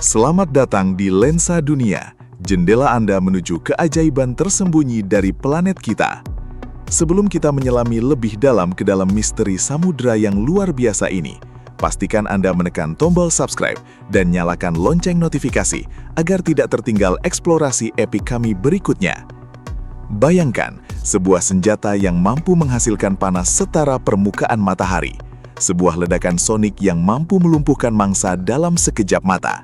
Selamat datang di Lensa Dunia, jendela Anda menuju keajaiban tersembunyi dari planet kita. Sebelum kita menyelami lebih dalam ke dalam misteri samudra yang luar biasa ini, pastikan Anda menekan tombol subscribe dan nyalakan lonceng notifikasi agar tidak tertinggal eksplorasi epik kami berikutnya. Bayangkan, sebuah senjata yang mampu menghasilkan panas setara permukaan matahari, sebuah ledakan sonik yang mampu melumpuhkan mangsa dalam sekejap mata.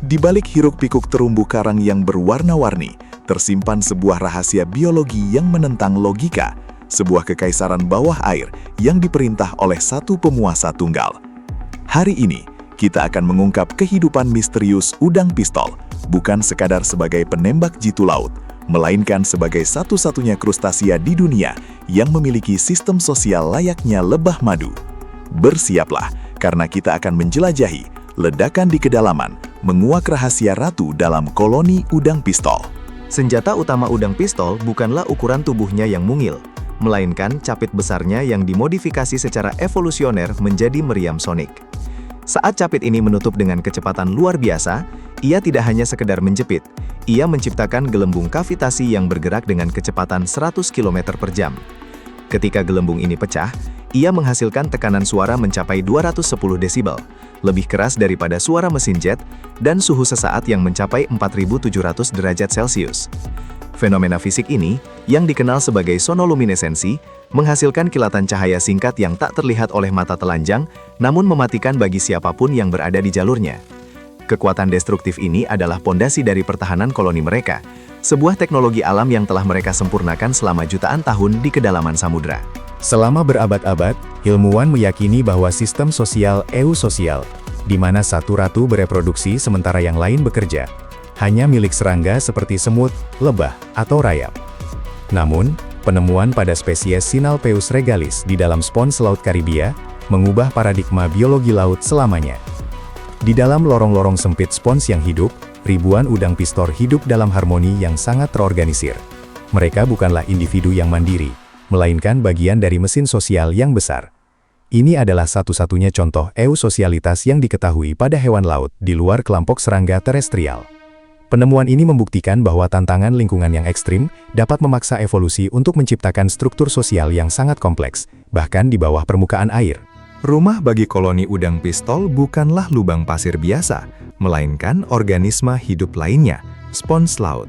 Di balik hiruk-pikuk terumbu karang yang berwarna-warni, tersimpan sebuah rahasia biologi yang menentang logika, sebuah kekaisaran bawah air yang diperintah oleh satu penguasa tunggal. Hari ini, kita akan mengungkap kehidupan misterius udang pistol, bukan sekadar sebagai penembak jitu laut, melainkan sebagai satu-satunya krustasia di dunia yang memiliki sistem sosial layaknya lebah madu. Bersiaplah, karena kita akan menjelajahi ledakan di kedalaman, menguak rahasia ratu dalam koloni udang pistol. Senjata utama udang pistol bukanlah ukuran tubuhnya yang mungil, melainkan capit besarnya yang dimodifikasi secara evolusioner menjadi meriam sonik. Saat capit ini menutup dengan kecepatan luar biasa, ia tidak hanya sekedar menjepit, ia menciptakan gelembung kavitasi yang bergerak dengan kecepatan 100 km per jam. Ketika gelembung ini pecah, ia menghasilkan tekanan suara mencapai 210 desibel, lebih keras daripada suara mesin jet, dan suhu sesaat yang mencapai 4.700 derajat Celcius. Fenomena fisik ini, yang dikenal sebagai sonoluminesensi, menghasilkan kilatan cahaya singkat yang tak terlihat oleh mata telanjang, namun mematikan bagi siapapun yang berada di jalurnya. Kekuatan destruktif ini adalah pondasi dari pertahanan koloni mereka, sebuah teknologi alam yang telah mereka sempurnakan selama jutaan tahun di kedalaman samudra. Selama berabad-abad, ilmuwan meyakini bahwa sistem sosial eusosial, di mana satu ratu bereproduksi sementara yang lain bekerja, hanya milik serangga seperti semut, lebah, atau rayap. Namun, penemuan pada spesies Sinalpeus regalis di dalam spons laut Karibia mengubah paradigma biologi laut selamanya. Di dalam lorong-lorong sempit spons yang hidup, ribuan udang pistor hidup dalam harmoni yang sangat terorganisir. Mereka bukanlah individu yang mandiri, melainkan bagian dari mesin sosial yang besar. Ini adalah satu-satunya contoh eusosialitas yang diketahui pada hewan laut di luar kelompok serangga terestrial. Penemuan ini membuktikan bahwa tantangan lingkungan yang ekstrim dapat memaksa evolusi untuk menciptakan struktur sosial yang sangat kompleks, bahkan di bawah permukaan air. Rumah bagi koloni udang pistol bukanlah lubang pasir biasa, melainkan organisme hidup lainnya, spons laut.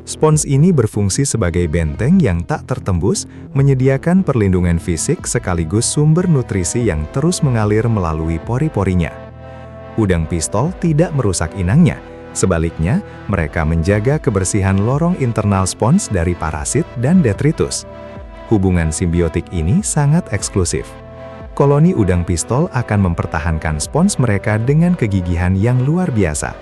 Spons ini berfungsi sebagai benteng yang tak tertembus, menyediakan perlindungan fisik sekaligus sumber nutrisi yang terus mengalir melalui pori-porinya. Udang pistol tidak merusak inangnya, sebaliknya mereka menjaga kebersihan lorong internal spons dari parasit dan detritus. Hubungan simbiotik ini sangat eksklusif. Koloni udang pistol akan mempertahankan spons mereka dengan kegigihan yang luar biasa,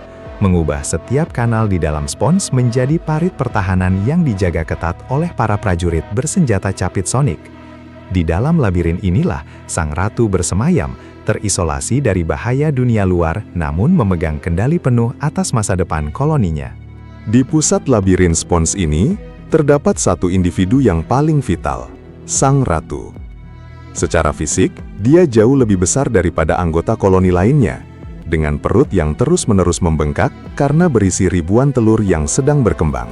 mengubah setiap kanal di dalam spons menjadi parit pertahanan yang dijaga ketat oleh para prajurit bersenjata capit sonik. Di dalam labirin inilah sang ratu bersemayam, terisolasi dari bahaya dunia luar namun memegang kendali penuh atas masa depan koloninya. Di pusat labirin spons ini, terdapat satu individu yang paling vital, sang ratu. Secara fisik, dia jauh lebih besar daripada anggota koloni lainnya, dengan perut yang terus-menerus membengkak karena berisi ribuan telur yang sedang berkembang.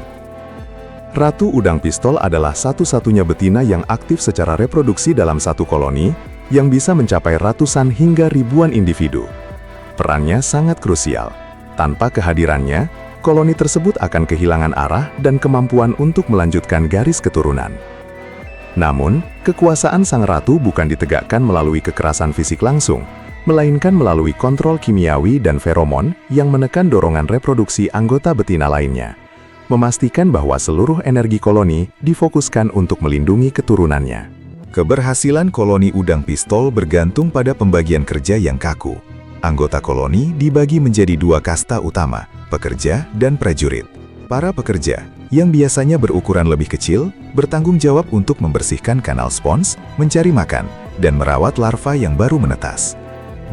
Ratu udang pistol adalah satu-satunya betina yang aktif secara reproduksi dalam satu koloni, yang bisa mencapai ratusan hingga ribuan individu. Perannya sangat krusial. Tanpa kehadirannya, koloni tersebut akan kehilangan arah dan kemampuan untuk melanjutkan garis keturunan. Namun, kekuasaan sang ratu bukan ditegakkan melalui kekerasan fisik langsung, melainkan melalui kontrol kimiawi dan feromon yang menekan dorongan reproduksi anggota betina lainnya, memastikan bahwa seluruh energi koloni difokuskan untuk melindungi keturunannya. Keberhasilan koloni udang pistol bergantung pada pembagian kerja yang kaku. Anggota koloni dibagi menjadi dua kasta utama, pekerja dan prajurit. Para pekerja, yang biasanya berukuran lebih kecil, bertanggung jawab untuk membersihkan kanal spons, mencari makan, dan merawat larva yang baru menetas.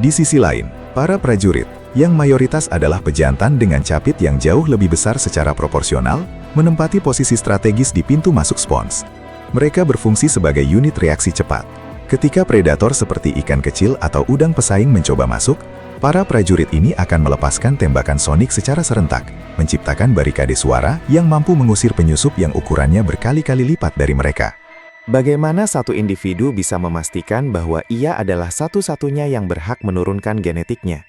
Di sisi lain, para prajurit, yang mayoritas adalah pejantan dengan capit yang jauh lebih besar secara proporsional, menempati posisi strategis di pintu masuk spons. Mereka berfungsi sebagai unit reaksi cepat. Ketika predator seperti ikan kecil atau udang pesaing mencoba masuk, Para prajurit ini akan melepaskan tembakan sonik secara serentak, menciptakan barikade suara yang mampu mengusir penyusup yang ukurannya berkali-kali lipat dari mereka. Bagaimana satu individu bisa memastikan bahwa ia adalah satu-satunya yang berhak menurunkan genetiknya?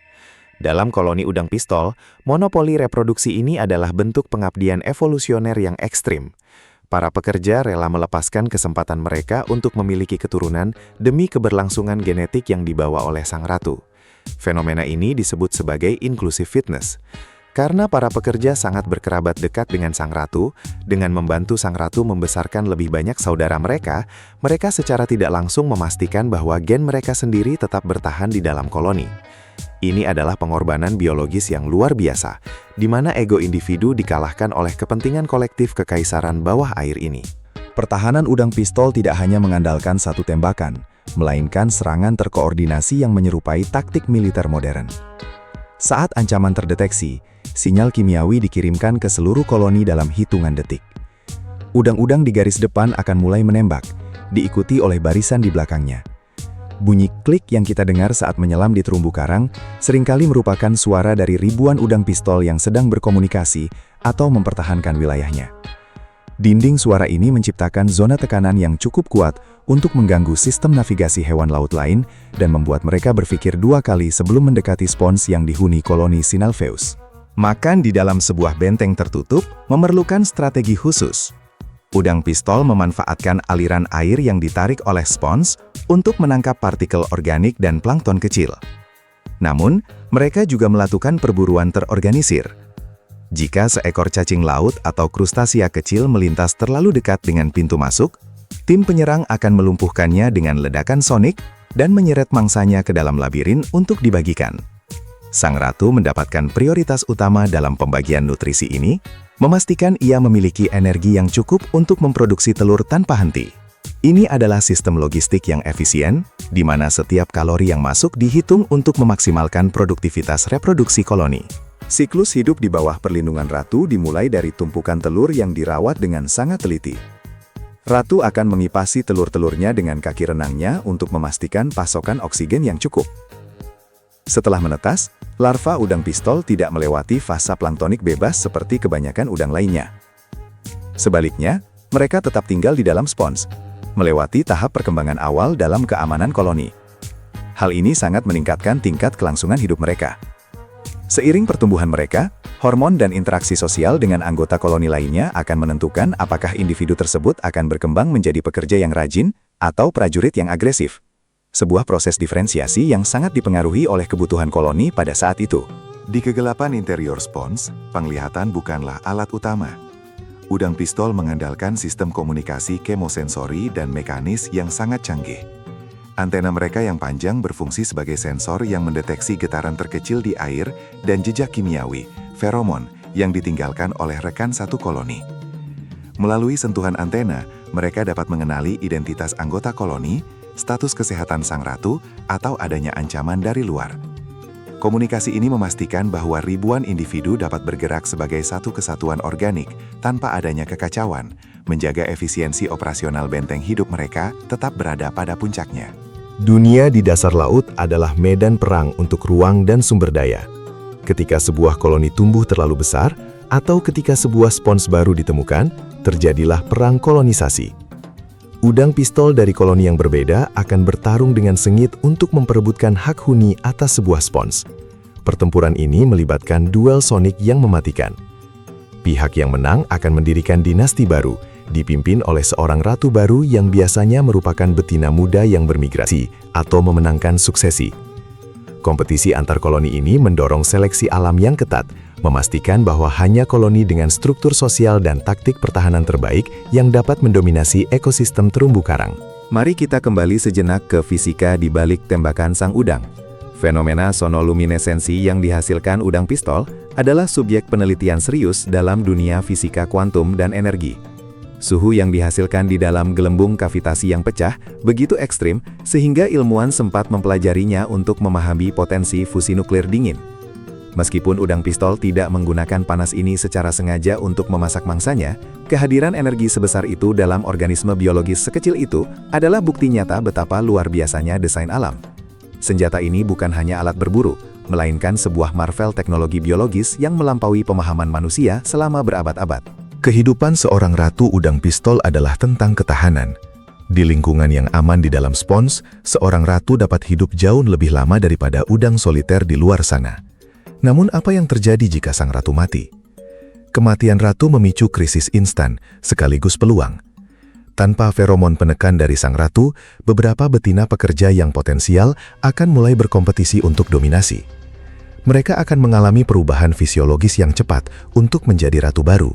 Dalam koloni udang pistol, monopoli reproduksi ini adalah bentuk pengabdian evolusioner yang ekstrim. Para pekerja rela melepaskan kesempatan mereka untuk memiliki keturunan demi keberlangsungan genetik yang dibawa oleh sang ratu. Fenomena ini disebut sebagai inclusive fitness. Karena para pekerja sangat berkerabat dekat dengan sang ratu, dengan membantu sang ratu membesarkan lebih banyak saudara mereka, mereka secara tidak langsung memastikan bahwa gen mereka sendiri tetap bertahan di dalam koloni. Ini adalah pengorbanan biologis yang luar biasa, di mana ego individu dikalahkan oleh kepentingan kolektif kekaisaran bawah air ini. Pertahanan udang pistol tidak hanya mengandalkan satu tembakan, melainkan serangan terkoordinasi yang menyerupai taktik militer modern. Saat ancaman terdeteksi, sinyal kimiawi dikirimkan ke seluruh koloni dalam hitungan detik. Udang-udang di garis depan akan mulai menembak, diikuti oleh barisan di belakangnya. Bunyi klik yang kita dengar saat menyelam di terumbu karang seringkali merupakan suara dari ribuan udang pistol yang sedang berkomunikasi atau mempertahankan wilayahnya. Dinding suara ini menciptakan zona tekanan yang cukup kuat untuk mengganggu sistem navigasi hewan laut lain dan membuat mereka berpikir dua kali sebelum mendekati spons yang dihuni koloni Sinalpheus. Makan di dalam sebuah benteng tertutup memerlukan strategi khusus. Udang pistol memanfaatkan aliran air yang ditarik oleh spons untuk menangkap partikel organik dan plankton kecil. Namun, mereka juga melakukan perburuan terorganisir. Jika seekor cacing laut atau krustasia kecil melintas terlalu dekat dengan pintu masuk, tim penyerang akan melumpuhkannya dengan ledakan sonik dan menyeret mangsanya ke dalam labirin untuk dibagikan. Sang ratu mendapatkan prioritas utama dalam pembagian nutrisi ini, memastikan ia memiliki energi yang cukup untuk memproduksi telur tanpa henti. Ini adalah sistem logistik yang efisien, di mana setiap kalori yang masuk dihitung untuk memaksimalkan produktivitas reproduksi koloni. Siklus hidup di bawah perlindungan ratu dimulai dari tumpukan telur yang dirawat dengan sangat teliti. Ratu akan mengipasi telur-telurnya dengan kaki renangnya untuk memastikan pasokan oksigen yang cukup. Setelah menetas, larva udang pistol tidak melewati fase planktonik bebas seperti kebanyakan udang lainnya. Sebaliknya, mereka tetap tinggal di dalam spons, melewati tahap perkembangan awal dalam keamanan koloni. Hal ini sangat meningkatkan tingkat kelangsungan hidup mereka. Seiring pertumbuhan mereka, hormon dan interaksi sosial dengan anggota koloni lainnya akan menentukan apakah individu tersebut akan berkembang menjadi pekerja yang rajin atau prajurit yang agresif. Sebuah proses diferensiasi yang sangat dipengaruhi oleh kebutuhan koloni pada saat itu. Di kegelapan interior spons, penglihatan bukanlah alat utama. Udang pistol mengandalkan sistem komunikasi kemosensori dan mekanis yang sangat canggih. Antena mereka yang panjang berfungsi sebagai sensor yang mendeteksi getaran terkecil di air dan jejak kimiawi, feromon, yang ditinggalkan oleh rekan satu koloni. Melalui sentuhan antena, mereka dapat mengenali identitas anggota koloni, status kesehatan sang ratu, atau adanya ancaman dari luar. Komunikasi ini memastikan bahwa ribuan individu dapat bergerak sebagai satu kesatuan organik tanpa adanya kekacauan, menjaga efisiensi operasional benteng hidup mereka tetap berada pada puncaknya. Dunia di dasar laut adalah medan perang untuk ruang dan sumber daya. Ketika sebuah koloni tumbuh terlalu besar, atau ketika sebuah spons baru ditemukan, terjadilah perang kolonisasi. Udang pistol dari koloni yang berbeda akan bertarung dengan sengit untuk memperebutkan hak huni atas sebuah spons. Pertempuran ini melibatkan duel sonik yang mematikan. Pihak yang menang akan mendirikan dinasti baru, dipimpin oleh seorang ratu baru yang biasanya merupakan betina muda yang bermigrasi atau memenangkan suksesi. Kompetisi antar koloni ini mendorong seleksi alam yang ketat, memastikan bahwa hanya koloni dengan struktur sosial dan taktik pertahanan terbaik yang dapat mendominasi ekosistem terumbu karang. Mari kita kembali sejenak ke fisika di balik tembakan sang udang. Fenomena sonoluminesensi yang dihasilkan udang pistol adalah subjek penelitian serius dalam dunia fisika kuantum dan energi. Suhu yang dihasilkan di dalam gelembung kavitasi yang pecah begitu ekstrim sehingga ilmuwan sempat mempelajarinya untuk memahami potensi fusi nuklir dingin. Meskipun udang pistol tidak menggunakan panas ini secara sengaja untuk memasak mangsanya, kehadiran energi sebesar itu dalam organisme biologis sekecil itu adalah bukti nyata betapa luar biasanya desain alam. Senjata ini bukan hanya alat berburu, melainkan sebuah marvel teknologi biologis yang melampaui pemahaman manusia selama berabad-abad. Kehidupan seorang ratu udang pistol adalah tentang ketahanan. Di lingkungan yang aman di dalam spons, seorang ratu dapat hidup jauh lebih lama daripada udang soliter di luar sana. Namun apa yang terjadi jika sang ratu mati? Kematian ratu memicu krisis instan, sekaligus peluang. Tanpa feromon penekan dari sang ratu, beberapa betina pekerja yang potensial akan mulai berkompetisi untuk dominasi. Mereka akan mengalami perubahan fisiologis yang cepat untuk menjadi ratu baru.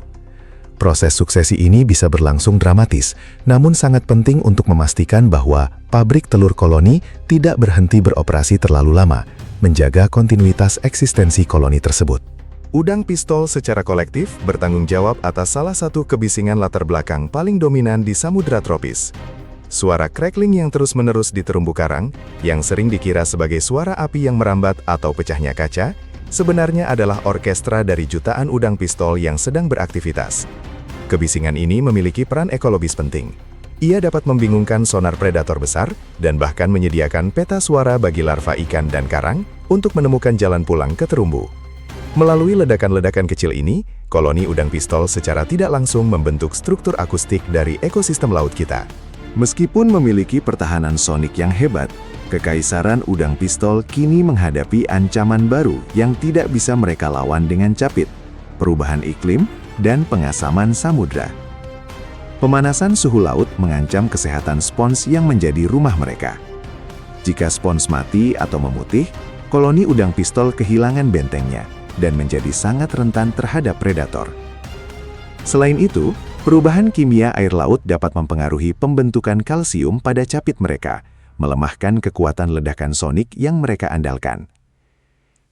Proses suksesi ini bisa berlangsung dramatis, namun sangat penting untuk memastikan bahwa pabrik telur koloni tidak berhenti beroperasi terlalu lama, menjaga kontinuitas eksistensi koloni tersebut. Udang pistol secara kolektif bertanggung jawab atas salah satu kebisingan latar belakang paling dominan di samudra tropis. Suara crackling yang terus-menerus di terumbu karang, yang sering dikira sebagai suara api yang merambat atau pecahnya kaca, sebenarnya adalah orkestra dari jutaan udang pistol yang sedang beraktivitas. Kebisingan ini memiliki peran ekologis penting. Ia dapat membingungkan sonar predator besar dan bahkan menyediakan peta suara bagi larva ikan dan karang untuk menemukan jalan pulang ke terumbu. Melalui ledakan-ledakan kecil ini, koloni udang pistol secara tidak langsung membentuk struktur akustik dari ekosistem laut kita. Meskipun memiliki pertahanan sonik yang hebat, kekaisaran udang pistol kini menghadapi ancaman baru yang tidak bisa mereka lawan dengan capit, perubahan iklim, dan pengasaman samudra. Pemanasan suhu laut mengancam kesehatan spons yang menjadi rumah mereka. Jika spons mati atau memutih, koloni udang pistol kehilangan bentengnya dan menjadi sangat rentan terhadap predator. Selain itu, perubahan kimia air laut dapat mempengaruhi pembentukan kalsium pada capit mereka, melemahkan kekuatan ledakan sonik yang mereka andalkan.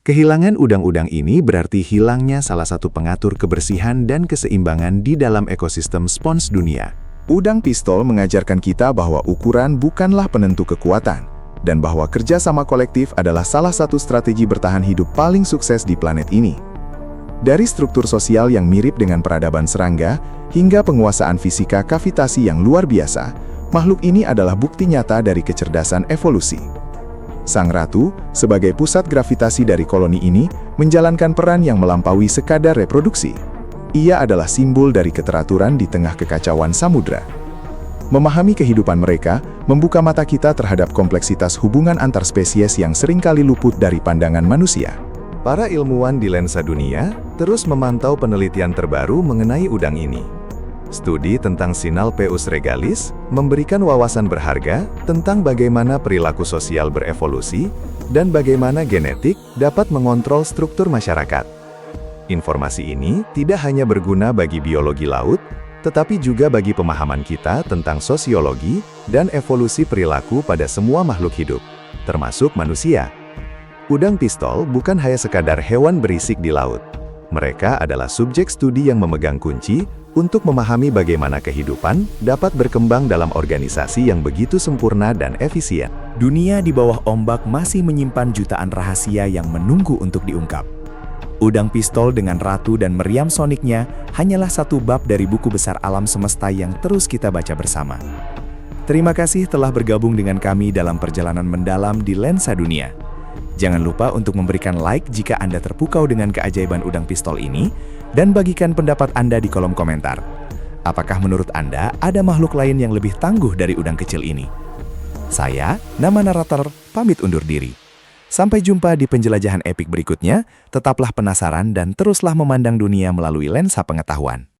Kehilangan udang-udang ini berarti hilangnya salah satu pengatur kebersihan dan keseimbangan di dalam ekosistem spons dunia. Udang pistol mengajarkan kita bahwa ukuran bukanlah penentu kekuatan, dan bahwa kerjasama kolektif adalah salah satu strategi bertahan hidup paling sukses di planet ini. Dari struktur sosial yang mirip dengan peradaban serangga, hingga penguasaan fisika kavitasi yang luar biasa, makhluk ini adalah bukti nyata dari kecerdasan evolusi. Sang ratu, sebagai pusat gravitasi dari koloni ini, menjalankan peran yang melampaui sekadar reproduksi. Ia adalah simbol dari keteraturan di tengah kekacauan samudra. Memahami kehidupan mereka, membuka mata kita terhadap kompleksitas hubungan antar spesies yang seringkali luput dari pandangan manusia. Para ilmuwan di Lensa Dunia terus memantau penelitian terbaru mengenai udang ini. Studi tentang Sinalpeus regalis memberikan wawasan berharga tentang bagaimana perilaku sosial berevolusi dan bagaimana genetik dapat mengontrol struktur masyarakat. Informasi ini tidak hanya berguna bagi biologi laut, tetapi juga bagi pemahaman kita tentang sosiologi dan evolusi perilaku pada semua makhluk hidup, termasuk manusia. Udang pistol bukan hanya sekadar hewan berisik di laut. Mereka adalah subjek studi yang memegang kunci untuk memahami bagaimana kehidupan dapat berkembang dalam organisasi yang begitu sempurna dan efisien. Dunia di bawah ombak masih menyimpan jutaan rahasia yang menunggu untuk diungkap. Udang pistol dengan ratu dan meriam soniknya hanyalah satu bab dari buku besar alam semesta yang terus kita baca bersama. Terima kasih telah bergabung dengan kami dalam perjalanan mendalam di Lensa Dunia. Jangan lupa untuk memberikan like jika Anda terpukau dengan keajaiban udang pistol ini, dan bagikan pendapat Anda di kolom komentar. Apakah menurut Anda ada makhluk lain yang lebih tangguh dari udang kecil ini? Saya, nama narator, pamit undur diri. Sampai jumpa di penjelajahan epik berikutnya, tetaplah penasaran dan teruslah memandang dunia melalui lensa pengetahuan.